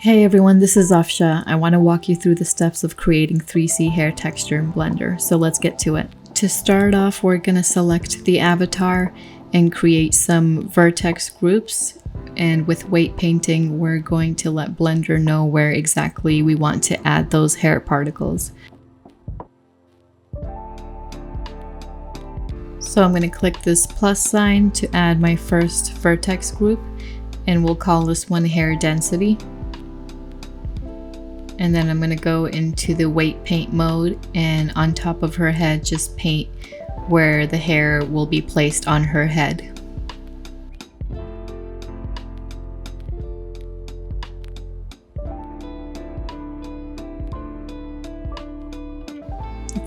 Hey everyone, this is Afsha. I want to walk you through the steps of creating 3C hair texture in Blender, so let's get to it. To start off, we're going to select the avatar and create some vertex groups, and with weight painting, we're going to let Blender know where exactly we want to add those hair particles. So I'm going to click this plus sign to add my first vertex group, and we'll call this one hair density. And then I'm going to go into the weight paint mode, and on top of her head just paint where the hair will be placed on her head.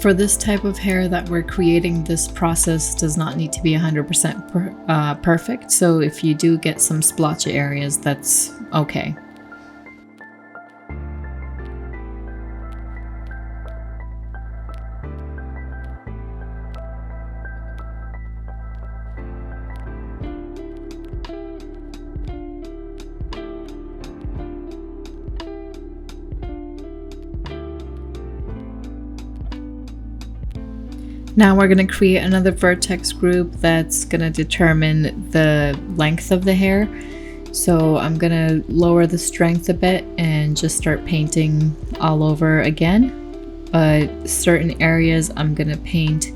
For this type of hair that we're creating, this process does not need to be 100% perfect, so if you do get some splotchy areas, that's okay. Now we're going to create another vertex group that's going to determine the length of the hair. So I'm going to lower the strength a bit and just start painting all over again. But certain areas I'm going to paint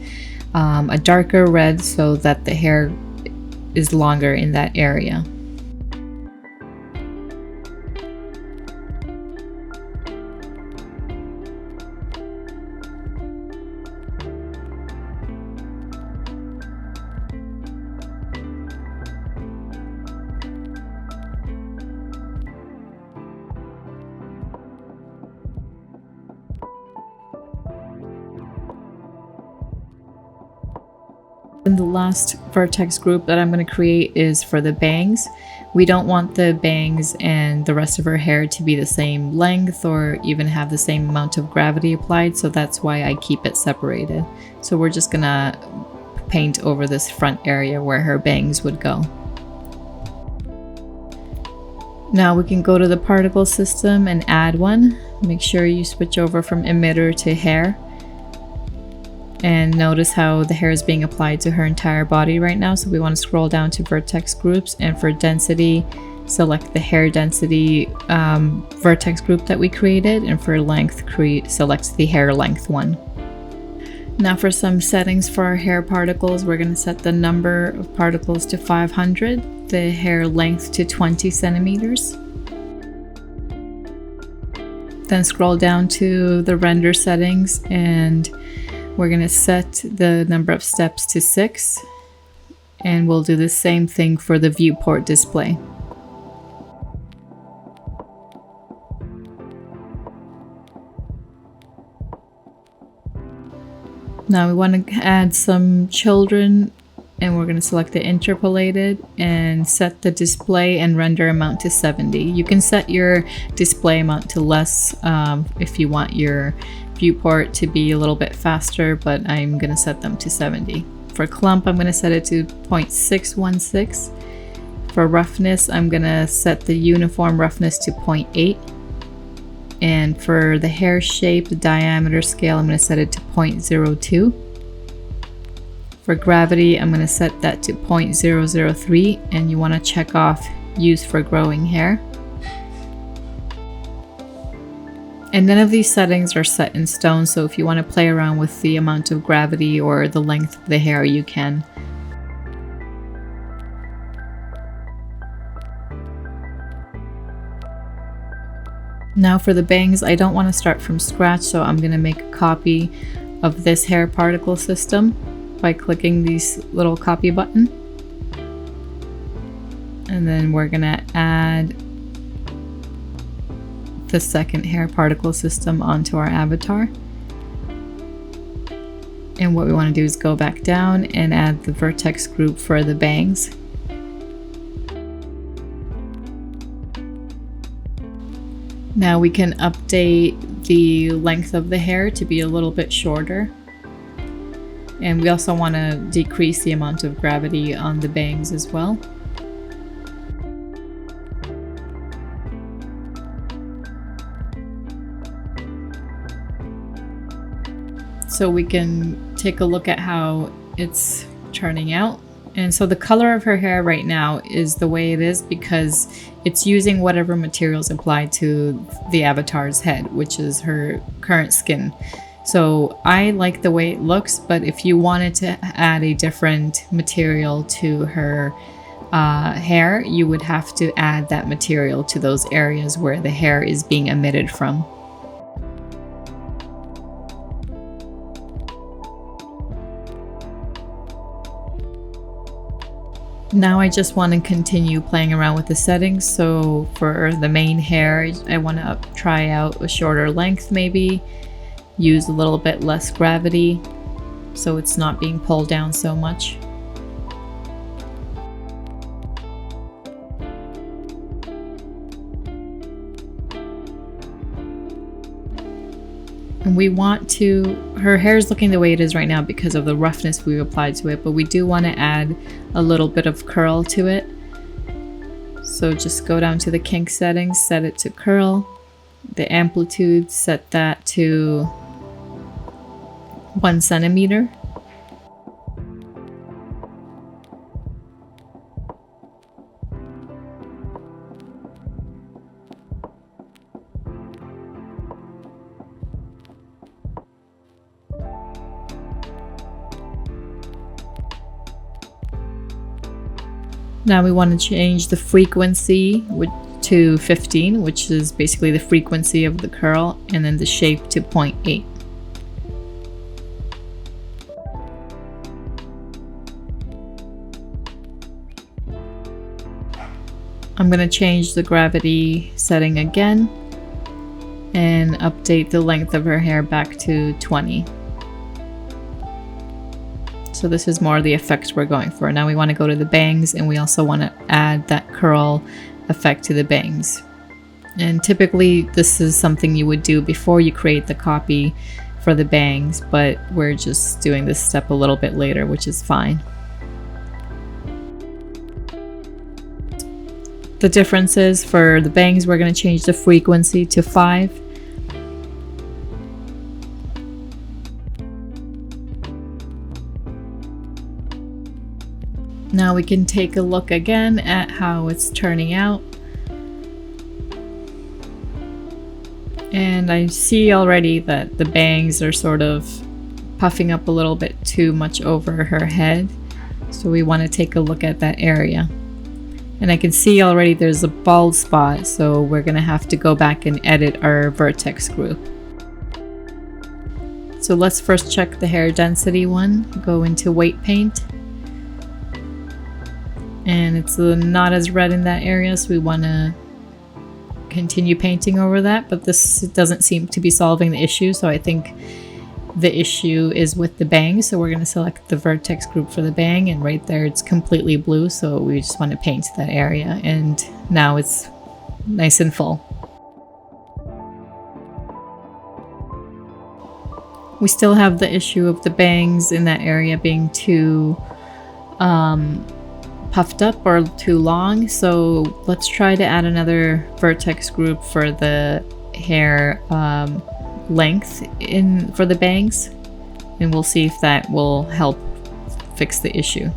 a darker red so that the hair is longer in that area. And the last vertex group that I'm going to create is for the bangs. We don't want the bangs and the rest of her hair to be the same length or even have the same amount of gravity applied, so that's why I keep it separated. So we're just gonna paint over this front area where her bangs would go. Now we can go to the particle system and add one. Make sure you switch over from emitter to hair. And notice how the hair is being applied to her entire body right now. So we want to scroll down to vertex groups, and for density, select the hair density vertex group that we created, and for length, select the hair length one. Now for some settings for our hair particles, we're going to set the number of particles to 500, the hair length to 20 centimeters. Then scroll down to the render settings, and we're going to set the number of steps to 6, and we'll do the same thing for the viewport display. Now we want to add some children, and we're going to select the interpolated and set the display and render amount to 70. You can set your display amount to less if you want your viewport to be a little bit faster, but I'm going to set them to 70. For clump, I'm going to set it to 0.616. For roughness, I'm going to set the uniform roughness to 0.8. And for the hair shape, the diameter scale, I'm going to set it to 0.02. For gravity, I'm going to set that to 0.003, and you want to check off use for growing hair. And none of these settings are set in stone, so if you want to play around with the amount of gravity or the length of the hair, you can. Now for the bangs, I don't want to start from scratch, so I'm going to make a copy of this hair particle system by clicking this little copy button. And then we're going to add the second hair particle system onto our avatar. And what we want to do is go back down and add the vertex group for the bangs. Now we can update the length of the hair to be a little bit shorter. And we also want to decrease the amount of gravity on the bangs as well. so we can take a look at how it's turning out. And so the color of her hair right now is the way it is because it's using whatever materials applied to the avatar's head, which is her current skin. So I like the way it looks, but if you wanted to add a different material to her hair, you would have to add that material to those areas where the hair is being emitted from. Now I just want to continue playing around with the settings. So for the main hair, I want to try out a shorter length maybe, use a little bit less gravity so it's not being pulled down so much. And we want to, her hair is looking the way it is right now because of the roughness we applied to it, but we do want to add a little bit of curl to it. So just go down to the kink settings, set it to curl. The amplitude, set that to 1 centimeter. Now we want to change the frequency to 15, which is basically the frequency of the curl, and then the shape to 0.8. I'm going to change the gravity setting again and update the length of her hair back to 20. So this is more the effect we're going for. Now we want to go to the bangs, and we also want to add that curl effect to the bangs. And typically this is something you would do before you create the copy for the bangs, but we're just doing this step a little bit later, which is fine. The difference is for the bangs, we're going to change the frequency to 5. Now we can take a look again at how it's turning out. And I see already that the bangs are sort of puffing up a little bit too much over her head. So we want to take a look at that area. And I can see already there's a bald spot, so we're going to have to go back and edit our vertex group. So let's first check the hair density one. Go into weight paint. And it's not as red in that area, so we want to continue painting over that, but this doesn't seem to be solving the issue, so I think the issue is with the bang. So we're going to select the vertex group for the bang, and right there it's completely blue, so we just want to paint that area, and now it's nice and full. We still have the issue of the bangs in that area being too puffed up or too long, so let's try to add another vertex group for the hair length for the bangs, and we'll see if that will help fix the issue.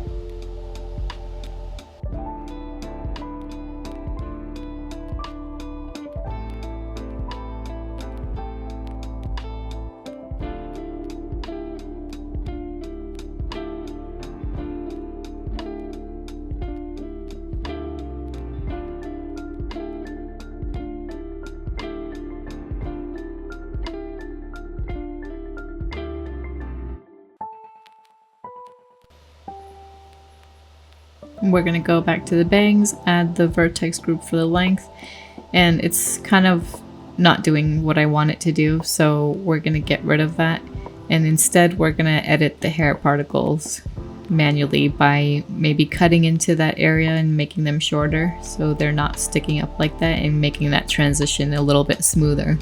We're going to go back to the bangs, add the vertex group for the length, and it's kind of not doing what I want it to do, so we're going to get rid of that, and instead we're going to edit the hair particles manually by maybe cutting into that area and making them shorter so they're not sticking up like that, and making that transition a little bit smoother.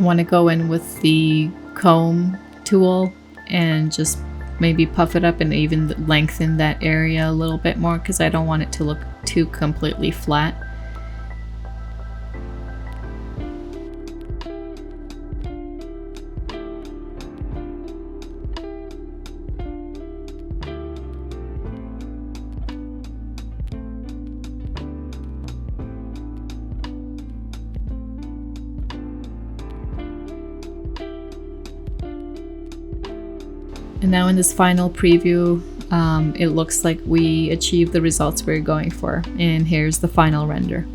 want to go in with the comb tool and just maybe puff it up and even lengthen that area a little bit more, because I don't want it to look too completely flat. And now in this final preview, it looks like we achieved the results we're going for. And here's the final render.